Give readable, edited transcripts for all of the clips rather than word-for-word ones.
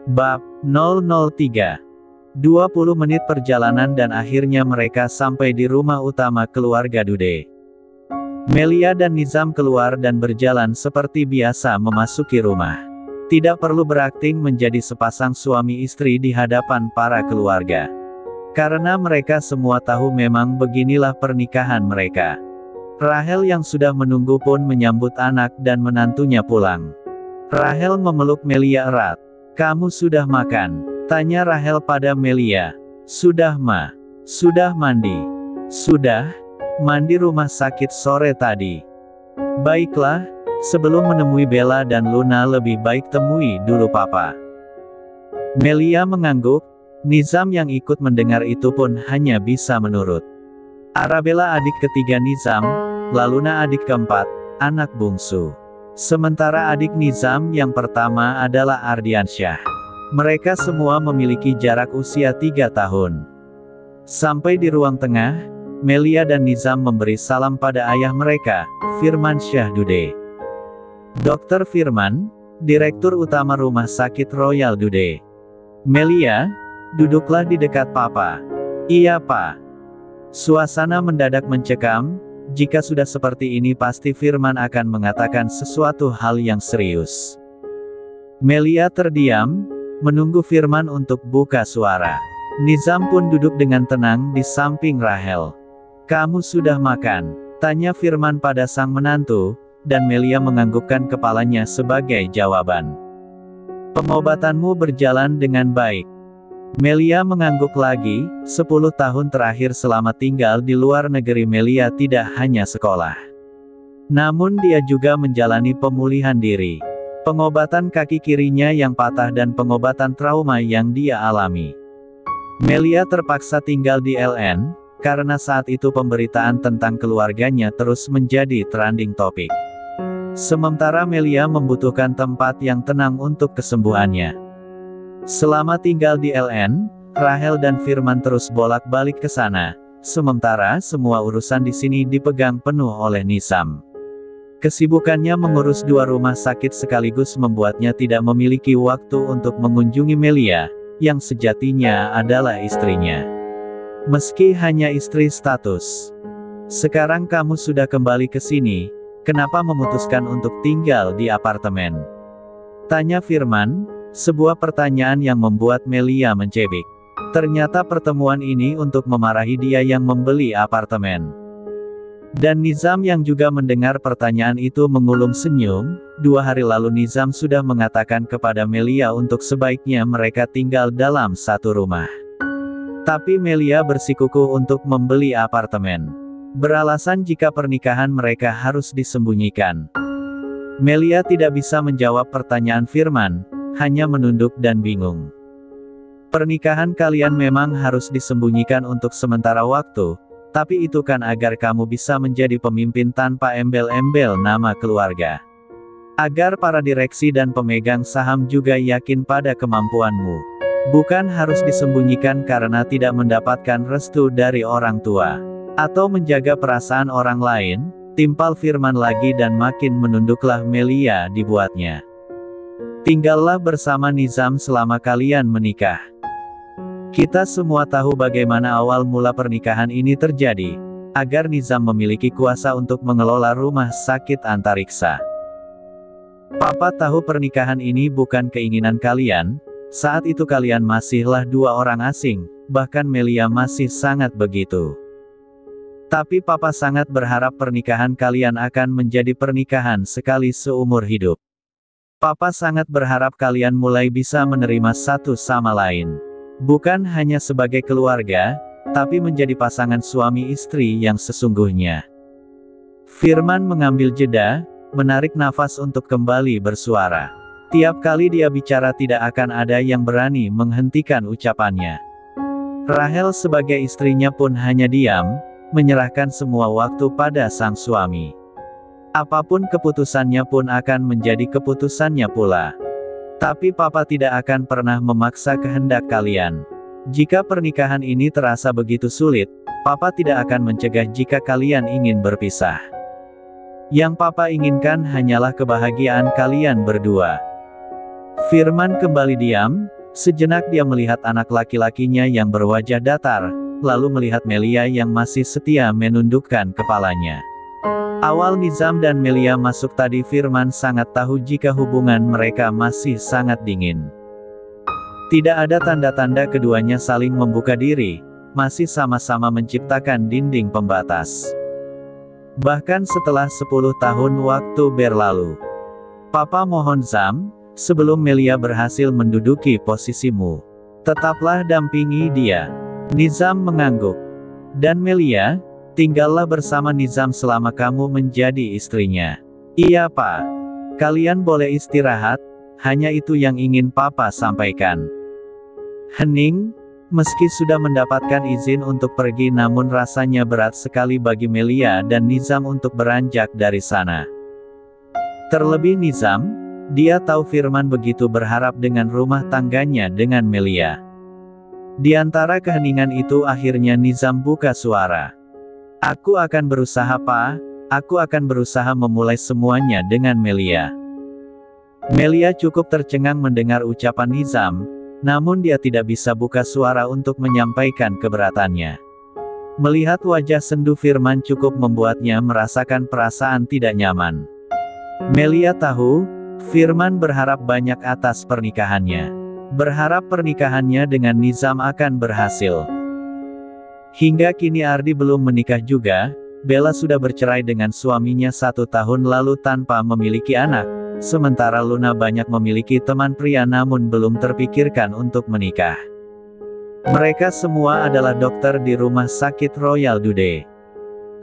Bab 003. 20 menit perjalanan dan akhirnya mereka sampai di rumah utama keluarga Dude. Melia dan Nizam keluar dan berjalan seperti biasa memasuki rumah. Tidak perlu berakting menjadi sepasang suami istri di hadapan para keluarga. Karena mereka semua tahu memang beginilah pernikahan mereka. Rahel yang sudah menunggu pun menyambut anak dan menantunya pulang. Rahel memeluk Melia erat. "Kamu sudah makan?" tanya Rahel pada Melia. "Sudah, Ma. Sudah mandi?" "Sudah. Mandi rumah sakit sore tadi." "Baiklah, sebelum menemui Bella dan Luna lebih baik temui dulu Papa." Melia mengangguk. Nizam yang ikut mendengar itu pun hanya bisa menurut. Arabella adik ketiga Nizam, Luna adik keempat, anak bungsu. Sementara adik Nizam yang pertama adalah Ardiansyah. Mereka semua memiliki jarak usia 3 tahun. Sampai di ruang tengah, Melia dan Nizam memberi salam pada ayah mereka, Firmansyah Dude. Dr. Firman, Direktur Utama Rumah Sakit Royal Dude. "Melia, duduklah di dekat Papa." "Iya, Pak." Suasana mendadak mencekam. Jika sudah seperti ini pasti Firman akan mengatakan sesuatu hal yang serius. Melia terdiam, menunggu Firman untuk buka suara. Nizam pun duduk dengan tenang di samping Rahel. "Kamu sudah makan?" tanya Firman pada sang menantu, dan Melia menganggukkan kepalanya sebagai jawaban. "Pengobatanmu berjalan dengan baik." Melia mengangguk lagi. 10 tahun terakhir selama tinggal di luar negeri Melia tidak hanya sekolah. Namun dia juga menjalani pemulihan diri. Pengobatan kaki kirinya yang patah dan pengobatan trauma yang dia alami. Melia terpaksa tinggal di LN, karena saat itu pemberitaan tentang keluarganya terus menjadi trending topik. Sementara Melia membutuhkan tempat yang tenang untuk kesembuhannya. Selama tinggal di LN, Rahel dan Firman terus bolak-balik ke sana, sementara semua urusan di sini dipegang penuh oleh Nizam. Kesibukannya mengurus 2 rumah sakit sekaligus membuatnya tidak memiliki waktu untuk mengunjungi Melia, yang sejatinya adalah istrinya. Meski hanya istri status. "Sekarang kamu sudah kembali ke sini, kenapa memutuskan untuk tinggal di apartemen?" tanya Firman. Sebuah pertanyaan yang membuat Melia mencebik. Ternyata pertemuan ini untuk memarahi dia yang membeli apartemen. Dan Nizam yang juga mendengar pertanyaan itu mengulum senyum. 2 hari lalu Nizam sudah mengatakan kepada Melia untuk sebaiknya mereka tinggal dalam satu rumah. Tapi Melia bersikukuh untuk membeli apartemen. Beralasan jika pernikahan mereka harus disembunyikan. Melia tidak bisa menjawab pertanyaan Firman, hanya menunduk dan bingung. "Pernikahan kalian memang harus disembunyikan untuk sementara waktu, tapi itu kan agar kamu bisa menjadi pemimpin tanpa embel-embel nama keluarga. Agar para direksi dan pemegang saham juga yakin pada kemampuanmu. Bukan harus disembunyikan karena tidak mendapatkan restu dari orang tua. Atau menjaga perasaan orang lain," timpal Firman lagi dan makin menunduklah Melia dibuatnya. "Tinggallah bersama Nizam selama kalian menikah. Kita semua tahu bagaimana awal mula pernikahan ini terjadi, agar Nizam memiliki kuasa untuk mengelola rumah sakit antariksa. Papa tahu pernikahan ini bukan keinginan kalian, saat itu kalian masihlah 2 orang asing, bahkan Melia masih sangat begitu. Tapi Papa sangat berharap pernikahan kalian akan menjadi pernikahan sekali seumur hidup. Papa sangat berharap kalian mulai bisa menerima satu sama lain. Bukan hanya sebagai keluarga, tapi menjadi pasangan suami istri yang sesungguhnya." Firman mengambil jeda, menarik nafas untuk kembali bersuara. Tiap kali dia bicara tidak akan ada yang berani menghentikan ucapannya. Rahel sebagai istrinya pun hanya diam, menyerahkan semua waktu pada sang suami. Apapun keputusannya pun akan menjadi keputusannya pula. Tapi Papa tidak akan pernah memaksa kehendak kalian. Jika pernikahan ini terasa begitu sulit, Papa tidak akan mencegah jika kalian ingin berpisah. Yang Papa inginkan hanyalah kebahagiaan kalian berdua. Firman kembali diam, Sejenak dia melihat anak laki-lakinya yang berwajah datar, lalu melihat Melia yang masih setia menundukkan kepalanya. Awal Nizam dan Melia masuk tadi Firman sangat tahu jika hubungan mereka masih sangat dingin. Tidak ada tanda-tanda keduanya saling membuka diri, masih sama-sama menciptakan dinding pembatas. Bahkan setelah 10 tahun waktu berlalu. Papa mohon Zam, sebelum Melia berhasil menduduki posisimu, tetaplah dampingi dia. Nizam mengangguk. Dan Melia, tinggallah bersama Nizam selama kamu menjadi istrinya. Iya Pak. Kalian boleh istirahat, hanya itu yang ingin Papa sampaikan. Hening. Meski sudah mendapatkan izin untuk pergi namun rasanya berat sekali bagi Melia dan Nizam untuk beranjak dari sana. Terlebih Nizam, dia tahu Firman begitu berharap dengan rumah tangganya dengan Melia. Di antara keheningan itu akhirnya Nizam buka suara. Aku akan berusaha Pak, aku akan berusaha memulai semuanya dengan Melia. Melia cukup tercengang mendengar ucapan Nizam. Namun dia tidak bisa buka suara untuk menyampaikan keberatannya. Melihat wajah sendu Firman cukup membuatnya merasakan perasaan tidak nyaman. Melia tahu, Firman berharap banyak atas pernikahannya. Berharap pernikahannya dengan Nizam akan berhasil. Hingga kini Ardi belum menikah juga, Bella sudah bercerai dengan suaminya 1 tahun lalu tanpa memiliki anak. Sementara Luna banyak memiliki teman pria namun belum terpikirkan untuk menikah. Mereka semua adalah dokter di rumah sakit Royal Dude.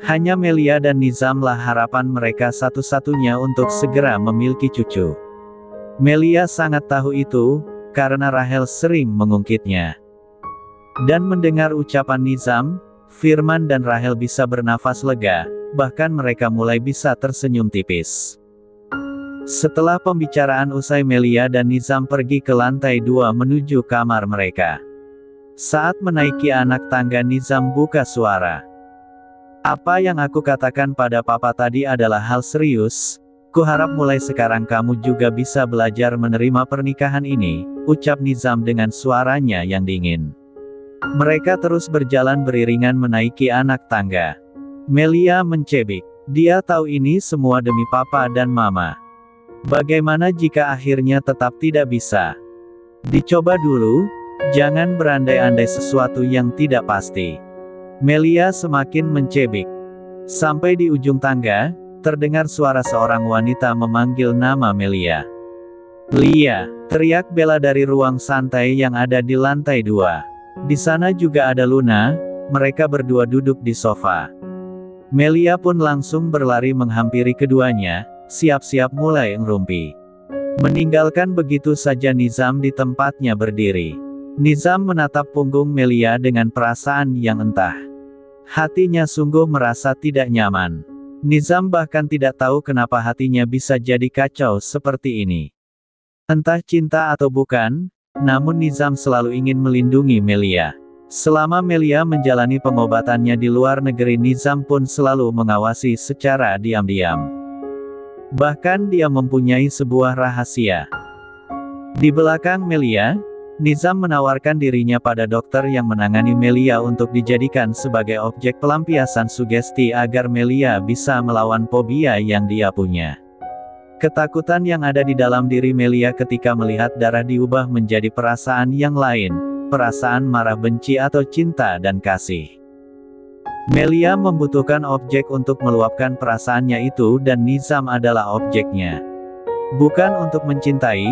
Hanya Melia dan Nizamlah harapan mereka satu-satunya untuk segera memiliki cucu. Melia sangat tahu itu, karena Rahel sering mengungkitnya. Dan mendengar ucapan Nizam, Firman dan Rahel bisa bernafas lega, bahkan mereka mulai bisa tersenyum tipis. Setelah pembicaraan usai Melia dan Nizam pergi ke lantai 2 menuju kamar mereka. Saat menaiki anak tangga Nizam buka suara. Apa yang aku katakan pada Papa tadi adalah hal serius, kuharap mulai sekarang kamu juga bisa belajar menerima pernikahan ini, ucap Nizam dengan suaranya yang dingin. Mereka terus berjalan beriringan menaiki anak tangga. Melia mencebik. Dia tahu ini semua demi Papa dan Mama. Bagaimana jika akhirnya tetap tidak bisa? Dicoba dulu, jangan berandai-andai sesuatu yang tidak pasti. Melia semakin mencebik. Sampai di ujung tangga, terdengar suara seorang wanita memanggil nama Melia. Lia, teriak Bella dari ruang santai yang ada di lantai 2. Di sana juga ada Luna, mereka berdua duduk di sofa. Melia pun langsung berlari menghampiri keduanya, siap-siap mulai ngerumpi. Meninggalkan begitu saja Nizam di tempatnya berdiri. Nizam menatap punggung Melia dengan perasaan yang entah. Hatinya sungguh merasa tidak nyaman. Nizam bahkan tidak tahu kenapa hatinya bisa jadi kacau seperti ini. Entah cinta atau bukan, namun Nizam selalu ingin melindungi Melia. Selama Melia menjalani pengobatannya di luar negeri Nizam pun selalu mengawasi secara diam-diam. Bahkan dia mempunyai sebuah rahasia. Di belakang Melia, Nizam menawarkan dirinya pada dokter yang menangani Melia untuk dijadikan sebagai objek pelampiasan sugesti agar Melia bisa melawan fobia yang dia punya. Ketakutan yang ada di dalam diri Melia ketika melihat darah diubah menjadi perasaan yang lain, perasaan marah, benci atau cinta dan kasih. Melia membutuhkan objek untuk meluapkan perasaannya itu dan Nizam adalah objeknya. Bukan untuk mencintai,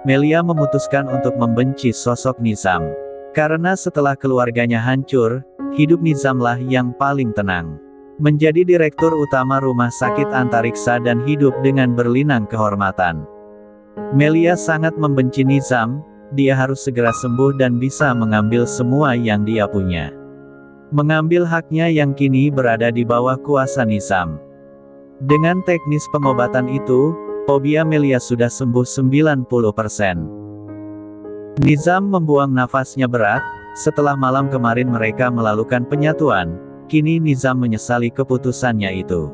Melia memutuskan untuk membenci sosok Nizam. Karena setelah keluarganya hancur, hidup Nizamlah yang paling tenang. Menjadi direktur utama rumah sakit antariksa dan hidup dengan berlinang kehormatan. Melia sangat membenci Nizam, dia harus segera sembuh dan bisa mengambil semua yang dia punya. Mengambil haknya yang kini berada di bawah kuasa Nizam. Dengan teknis pengobatan itu, fobia Melia sudah sembuh 90%. Nizam membuang nafasnya berat, setelah malam kemarin mereka melakukan penyatuan, kini Nizam menyesali keputusannya itu.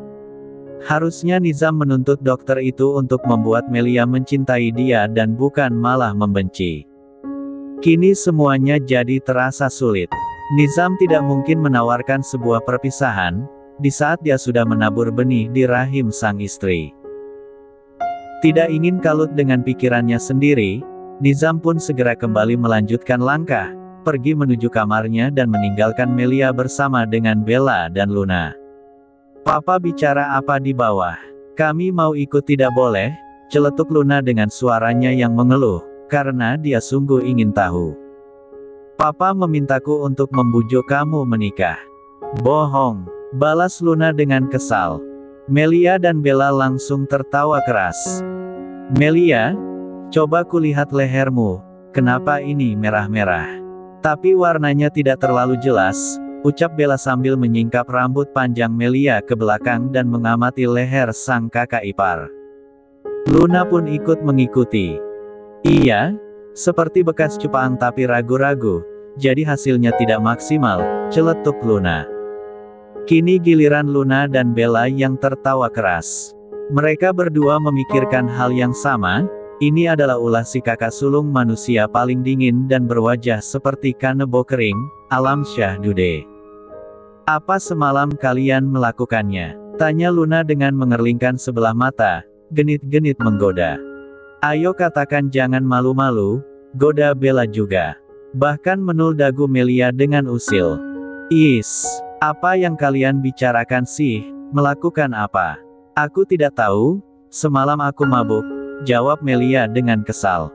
Harusnya Nizam menuntut dokter itu untuk membuat Melia mencintai dia dan bukan malah membenci. Kini semuanya jadi terasa sulit. Nizam tidak mungkin menawarkan sebuah perpisahan, di saat dia sudah menabur benih di rahim sang istri. Tidak ingin kalut dengan pikirannya sendiri, Nizam pun segera kembali melanjutkan langkah, pergi menuju kamarnya dan meninggalkan Melia bersama dengan Bella dan Luna. "Papa bicara apa di bawah? Kami mau ikut." "Tidak boleh," celetuk Luna dengan suaranya yang mengeluh, karena dia sungguh ingin tahu. "Papa memintaku untuk membujuk kamu menikah." "Bohong," balas Luna dengan kesal. Melia dan Bella langsung tertawa keras. "Melia, coba kulihat lehermu, kenapa ini merah-merah?" "Tapi warnanya tidak terlalu jelas," ucap Bella sambil menyingkap rambut panjang Melia ke belakang dan mengamati leher sang kakak ipar. Luna pun ikut mengikuti. "Iya, seperti bekas cupang tapi ragu-ragu, jadi hasilnya tidak maksimal," celetuk Luna. Kini giliran Luna dan Bella yang tertawa keras. Mereka berdua memikirkan hal yang sama, ini adalah ulah si kakak sulung manusia paling dingin dan berwajah seperti kanebo kering, Alam Syahdude. "Apa semalam kalian melakukannya?" tanya Luna dengan mengerlingkan sebelah mata, genit-genit menggoda. "Ayo katakan, jangan malu-malu," goda Bella juga. Bahkan menul dagu Melia dengan usil. "Is, apa yang kalian bicarakan sih? Melakukan apa?" "Aku tidak tahu, semalam aku mabuk," jawab Melia dengan kesal.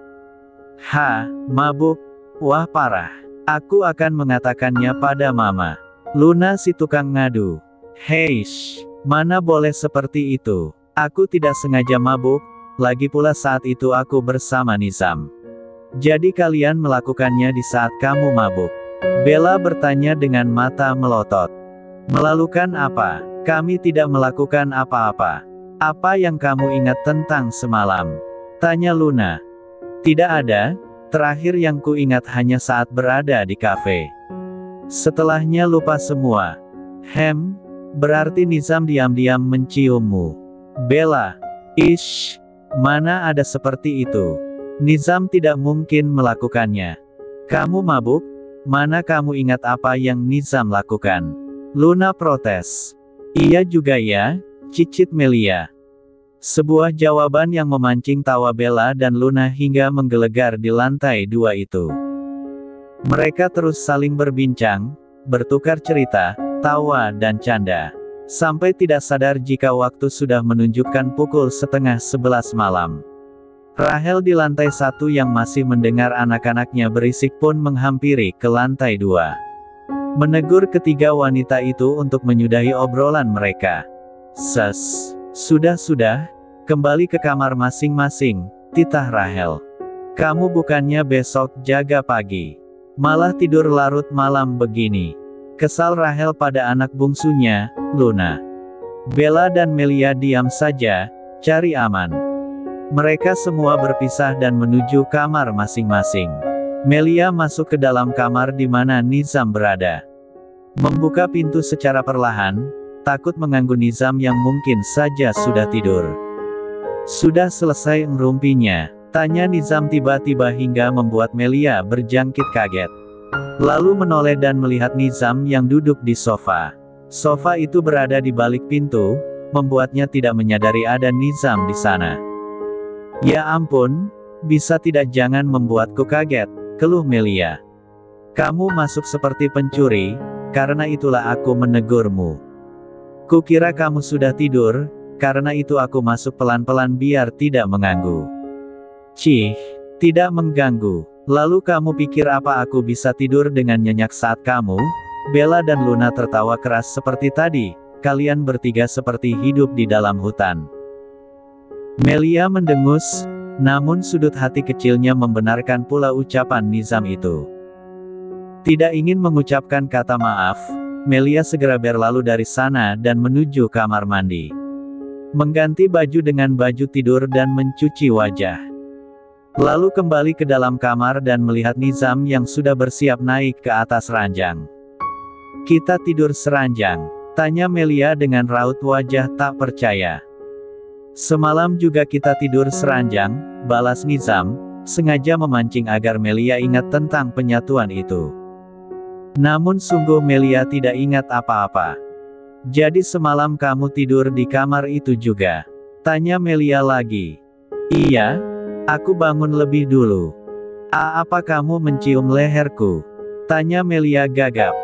"Hah, mabuk? Wah parah. Aku akan mengatakannya pada mama." Luna si tukang ngadu. "Heish, mana boleh seperti itu. Aku tidak sengaja mabuk, lagi pula saat itu aku bersama Nizam." "Jadi kalian melakukannya di saat kamu mabuk?" Bella bertanya dengan mata melotot. "Melakukan apa? Kami tidak melakukan apa-apa." "Apa yang kamu ingat tentang semalam?" tanya Luna. "Tidak ada, terakhir yang ku ingat hanya saat berada di kafe. Setelahnya lupa semua." Berarti Nizam diam-diam menciummu." "Bella, ish, mana ada seperti itu. Nizam tidak mungkin melakukannya. Kamu mabuk, mana kamu ingat apa yang Nizam lakukan?" Luna protes. "Iya juga ya," cicit Melia. Sebuah jawaban yang memancing tawa Bella dan Luna hingga menggelegar di lantai 2 itu. Mereka terus saling berbincang, bertukar cerita, tawa dan canda. Sampai tidak sadar jika waktu sudah menunjukkan pukul 10:30 malam. Rahel di lantai 1 yang masih mendengar anak-anaknya berisik pun menghampiri ke lantai 2. Menegur ketiga wanita itu untuk menyudahi obrolan mereka. Sudah, kembali ke kamar masing-masing," titah Rahel. "Kamu bukannya besok jaga pagi, malah tidur larut malam begini." Kesal Rahel pada anak bungsunya, Luna. Bella dan Melia diam saja, cari aman. Mereka semua berpisah dan menuju kamar masing-masing. Melia masuk ke dalam kamar di mana Nizam berada. Membuka pintu secara perlahan, takut mengganggu Nizam yang mungkin saja sudah tidur. "Sudah selesai ngerumpinya?" tanya Nizam tiba-tiba hingga membuat Melia berjangkit kaget. Lalu menoleh dan melihat Nizam yang duduk di sofa. Sofa itu berada di balik pintu, membuatnya tidak menyadari ada Nizam di sana. "Ya ampun, bisa tidak jangan membuatku kaget," keluh Melia. "Kamu masuk seperti pencuri, karena itulah aku menegurmu. Kukira kamu sudah tidur, karena itu aku masuk pelan-pelan biar tidak mengganggu." "Cih, tidak mengganggu. Lalu kamu pikir apa aku bisa tidur dengan nyenyak saat kamu?" Bella dan Luna tertawa keras seperti tadi, kalian bertiga seperti hidup di dalam hutan. Melia mendengus, namun sudut hati kecilnya membenarkan pula ucapan Nizam itu. Tidak ingin mengucapkan kata maaf, Melia segera berlalu dari sana dan menuju kamar mandi. Mengganti baju dengan baju tidur dan mencuci wajah. Lalu kembali ke dalam kamar dan melihat Nizam yang sudah bersiap naik ke atas ranjang. "Kita tidur seranjang?" tanya Melia dengan raut wajah tak percaya. "Semalam juga kita tidur seranjang," balas Nizam, sengaja memancing agar Melia ingat tentang penyatuan itu. Namun sungguh Melia tidak ingat apa-apa. "Jadi semalam kamu tidur di kamar itu juga?" tanya Melia lagi. "Iya, aku bangun lebih dulu." Apa kamu mencium leherku?" tanya Melia gagap.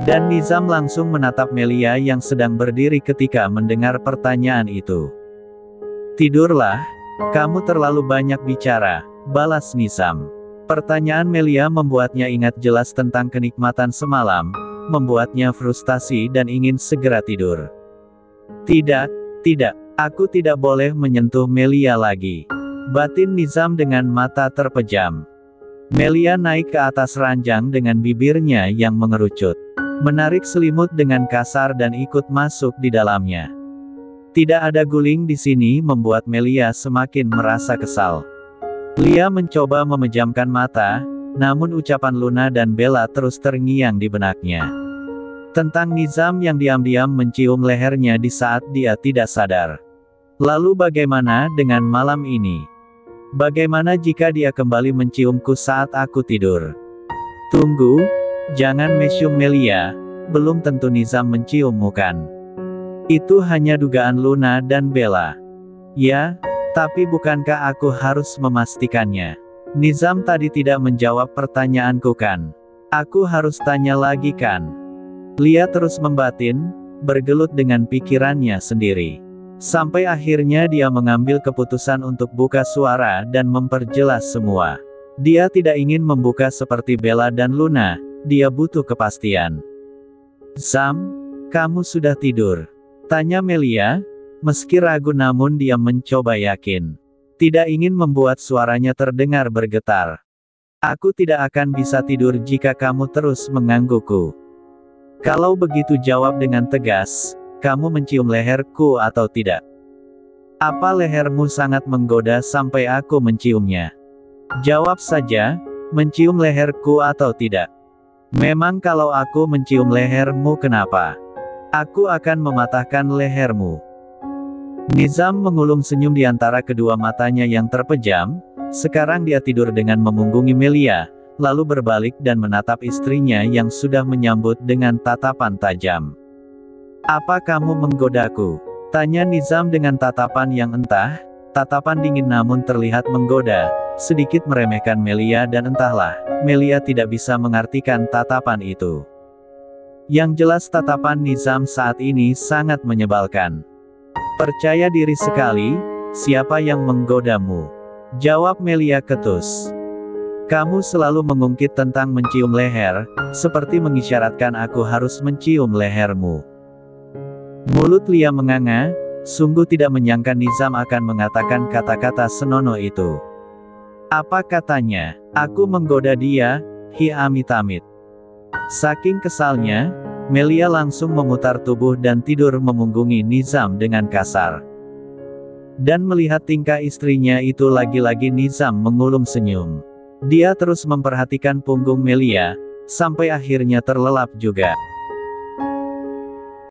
Dan Nizam langsung menatap Melia yang sedang berdiri ketika mendengar pertanyaan itu. "Tidurlah, kamu terlalu banyak bicara," balas Nizam. Pertanyaan Melia membuatnya ingat jelas tentang kenikmatan semalam, membuatnya frustasi dan ingin segera tidur. "Tidak, tidak, aku tidak boleh menyentuh Melia lagi," batin Nizam dengan mata terpejam. Melia naik ke atas ranjang dengan bibirnya yang mengerucut, menarik selimut dengan kasar dan ikut masuk di dalamnya. Tidak ada guling di sini membuat Melia semakin merasa kesal. Lia mencoba memejamkan mata, namun ucapan Luna dan Bella terus terngiang di benaknya. Tentang Nizam yang diam-diam mencium lehernya di saat dia tidak sadar. Lalu bagaimana dengan malam ini? Bagaimana jika dia kembali menciumku saat aku tidur? Tunggu, jangan mencium Melia, belum tentu Nizam menciummu kan? Itu hanya dugaan Luna dan Bella. Ya, tapi bukankah aku harus memastikannya? Nizam tadi tidak menjawab pertanyaanku kan? Aku harus tanya lagi kan? Lia terus membatin, bergelut dengan pikirannya sendiri. Sampai akhirnya dia mengambil keputusan untuk buka suara dan memperjelas semua. Dia tidak ingin membuka seperti Bella dan Luna, dia butuh kepastian. "Zam, kamu sudah tidur?" tanya Melia, meski ragu namun dia mencoba yakin. Tidak ingin membuat suaranya terdengar bergetar. "Aku tidak akan bisa tidur jika kamu terus menggangguku." "Kalau begitu jawab dengan tegas, kamu mencium leherku atau tidak? Apa lehermu sangat menggoda sampai aku menciumnya? Jawab saja, mencium leherku atau tidak? Memang kalau aku mencium lehermu kenapa? Aku akan mematahkan lehermu." Nizam mengulum senyum di antara kedua matanya yang terpejam. Sekarang dia tidur dengan memunggungi Melia, lalu berbalik dan menatap istrinya yang sudah menyambut dengan tatapan tajam. "Apa kamu menggodaku?" tanya Nizam dengan tatapan yang entah, tatapan dingin namun terlihat menggoda, sedikit meremehkan Melia dan entahlah, Melia tidak bisa mengartikan tatapan itu. Yang jelas tatapan Nizam saat ini sangat menyebalkan. "Percaya diri sekali, siapa yang menggodamu?" jawab Melia ketus. "Kamu selalu mengungkit tentang mencium leher, seperti mengisyaratkan aku harus mencium lehermu." Mulut Lia menganga, sungguh tidak menyangka Nizam akan mengatakan kata-kata senonoh itu. "Apa katanya? Aku menggoda dia, hi amit-amit." Saking kesalnya, Melia langsung memutar tubuh dan tidur memunggungi Nizam dengan kasar. Dan melihat tingkah istrinya itu lagi-lagi Nizam mengulum senyum. Dia terus memperhatikan punggung Melia, sampai akhirnya terlelap juga.